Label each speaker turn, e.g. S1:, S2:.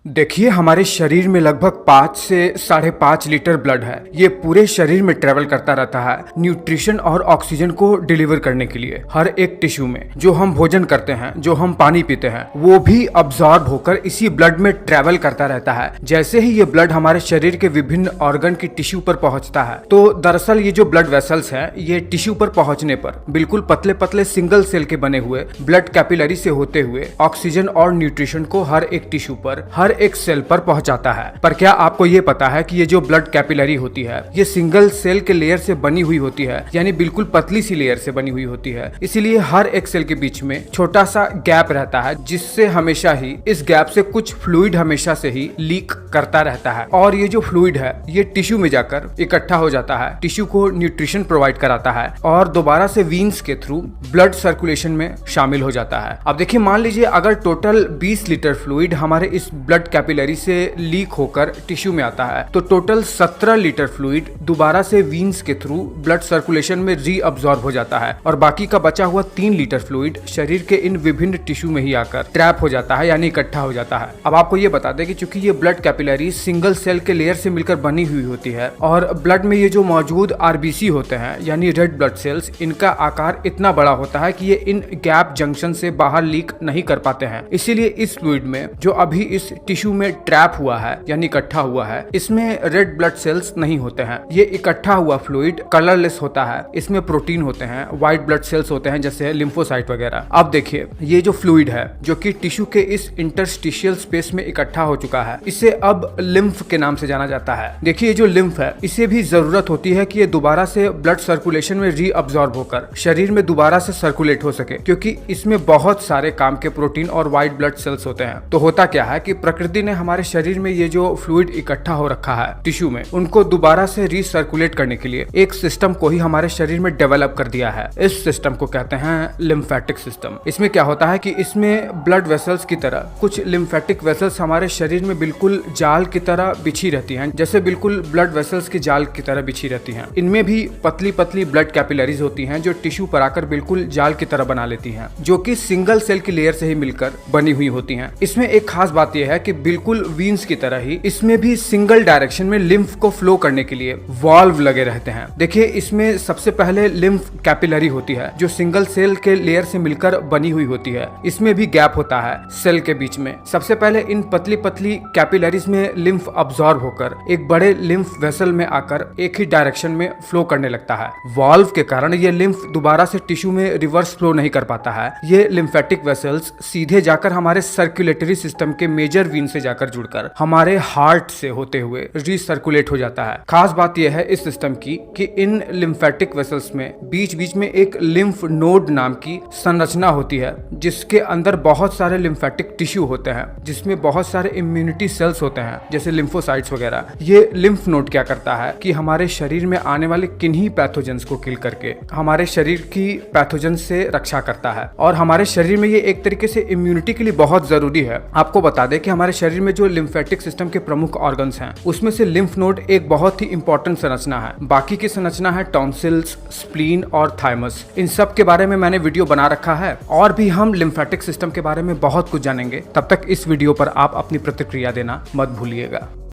S1: देखिए, हमारे शरीर में लगभग 5 से 5.5 लीटर ब्लड है। ये पूरे शरीर में ट्रेवल करता रहता है न्यूट्रिशन और ऑक्सीजन को डिलीवर करने के लिए। हर एक टिश्यू में जो हम भोजन करते हैं, जो हम पानी पीते हैं, वो भी अब्सॉर्ब होकर इसी ब्लड में ट्रेवल करता रहता है। जैसे ही ये ब्लड हमारे शरीर के विभिन्न ऑर्गन की टिश्यू पर पहुंचता है, तो दरअसल ये जो ब्लड वेसल्स है, ये टिश्यू पर पहुंचने पर बिल्कुल पतले पतले सिंगल सेल के बने हुए ब्लड कैपिलरी से होते हुए ऑक्सीजन और न्यूट्रिशन को हर एक टिश्यू पर, हर एक सेल पर पहुंचाता है। पर क्या आपको ये पता है कि ये जो ब्लड कैपिलरी होती है, ये सिंगल सेल के लेयर से बनी हुई होती है, यानी बिल्कुल पतली सी लेयर से बनी हुई होती है। इसीलिए हर एक सेल के बीच में छोटा सा गैप रहता है, जिससे हमेशा ही इस गैप से कुछ फ्लूइड हमेशा से ही लीक करता रहता है। और ये जो फ्लूइड है, ये टिश्यू में जाकर इकट्ठा हो जाता है, टिश्यू को न्यूट्रिशन प्रोवाइड कराता है और दोबारा से वीन्स के थ्रू ब्लड सर्कुलेशन में शामिल हो जाता है। अब देखिए, मान लीजिए अगर टोटल 20 लीटर फ्लूइड हमारे इस ब्लड कैपिलरी से लीक होकर टिश्यू में आता है, तो टोटल 17 लीटर फ्लूइड दोबारा से वीन्स के थ्रू ब्लड सर्कुलेशन में रीअब्सॉर्ब हो जाता है और बाकी का बचा हुआ 3 लीटर फ्लूइड शरीर के इन विभिन्न टिश्यू में ही आकर ट्रैप हो जाता है, यानी इकट्ठा हो जाता है। अब आपको ये बता दें कि चूंकि ये ब्लड कैपिलरी सिंगल सेल के लेयर से मिलकर बनी हुई होती है और ब्लड में ये जो मौजूद आरबीसी होते हैं, यानी रेड ब्लड सेल्स, इनका आकार इतना बड़ा होता है कि ये इन गैप जंक्शन से बाहर लीक नहीं कर पाते हैं। इसीलिए इस फ्लूइड में जो अभी इस टिश्यू में ट्रैप हुआ है, यानी इकट्ठा हुआ है, इसमें रेड ब्लड सेल्स नहीं होते हैं। ये इकट्ठा हुआ फ्लूइड कलरलेस होता है। इसमें प्रोटीन होते हैं, व्हाइट ब्लड सेल्स होते हैं, जैसे लिम्फोसाइट वगैरह। अब देखिए, ये जो फ्लूइड है, जो कि टिश्यू के इस इंटरस्टिशियल स्पेस में इकट्ठा हो चुका है, इसे अब लिम्फ के नाम से जाना जाता है। देखिए, ये जो लिम्फ है, इसे भी जरूरत होती है कि ये दोबारा से ब्लड सर्कुलेशन में रीअब्सॉर्ब होकर शरीर में दोबारा से सर्कुलेट हो सके, क्योंकि इसमें बहुत सारे काम के प्रोटीन और व्हाइट ब्लड सेल्स होते हैं। तो होता क्या है कि प्रकृति ने हमारे शरीर में ये जो फ्लूइड इकट्ठा हो रखा है टिश्यू में, उनको दोबारा से रीसर्कुलेट करने के लिए एक सिस्टम को ही हमारे शरीर में डेवलप कर दिया है। इस सिस्टम को कहते हैं लिम्फेटिक सिस्टम। इसमें क्या होता है कि इसमें ब्लड वेसल्स की तरह कुछ लिम्फेटिक वेसल्स हमारे शरीर में बिल्कुल जाल की तरह बिछी रहती हैं, जैसे बिल्कुल ब्लड वेसल्स की जाल की तरह बिछी रहती हैं। इनमें भी पतली पतली ब्लड कैपिलरीज होती हैं, जो टिश्यू पर आकर बिल्कुल जाल की तरह बना लेती हैं, जो कि सिंगल सेल की लेयर से ही मिलकर बनी हुई होती हैं। इसमें एक खास बात यह है कि बिल्कुल वीन्स की तरह ही इसमें भी सिंगल डायरेक्शन में लिम्फ को फ्लो करने के लिए वाल्व लगे रहते हैं। देखिए, इसमें सबसे पहले लिम्फ कैपिलरी होती है, जो सिंगल सेल के लेयर से मिलकर बनी हुई होती है। इसमें भी गैप होता है सेल के बीच में। सबसे पहले इन पतली पतली कैपिलरीज में लिम्फ अब्सॉर्ब होकर एक बड़े लिम्फ वेसल में आकर एक ही डायरेक्शन में फ्लो करने लगता है। वाल्व के कारण ये लिम्फ दोबारा से टिश्यू में रिवर्स फ्लो नहीं कर पाता है। ये लिम्फेटिक वेसल्स सीधे जाकर हमारे सर्कुलेटरी सिस्टम के मेजर वीन से जाकर जुड़कर हमारे हार्ट से होते हुए रीसर्कुलेट हो जाता है। खास बात यह है इस सिस्टम की कि इन लिम्फेटिक वेसल्स में बीच बीच में एक लिम्फ नोड नाम की संरचना होती है, जिसके अंदर बहुत सारे लिम्फेटिक टिश्यू होते हैं, जिसमें बहुत सारे इम्यूनिटी सेल्स होते हैं, जैसे लिम्फोसाइट्स वगैरह। ये लिम्फ नोड क्या करता है कि हमारे शरीर में आने वाले किन्हीं पैथोजेंस को किल करके हमारे शरीर की पैथोजन से रक्षा करता है। और हमारे शरीर में ये एक तरीके से इम्यूनिटी के लिए बहुत जरूरी है। आपको बता दें कि हमारे शरीर में जो लिम्फेटिक सिस्टम के प्रमुख ऑर्गन्स हैं, उसमें से लिम्फ नोड एक बहुत ही इंपॉर्टेंट संरचना है। बाकी की संरचना है टॉन्सिल्स, स्प्लीन और थाइमस। इन सब के बारे में मैंने वीडियो बना रखा है और भी हम लिम्फेटिक सिस्टम के बारे में बहुत कुछ जानेंगे। तब तक इस वीडियो पर आप अपनी प्रतिक्रिया देना मत भूलिएगा।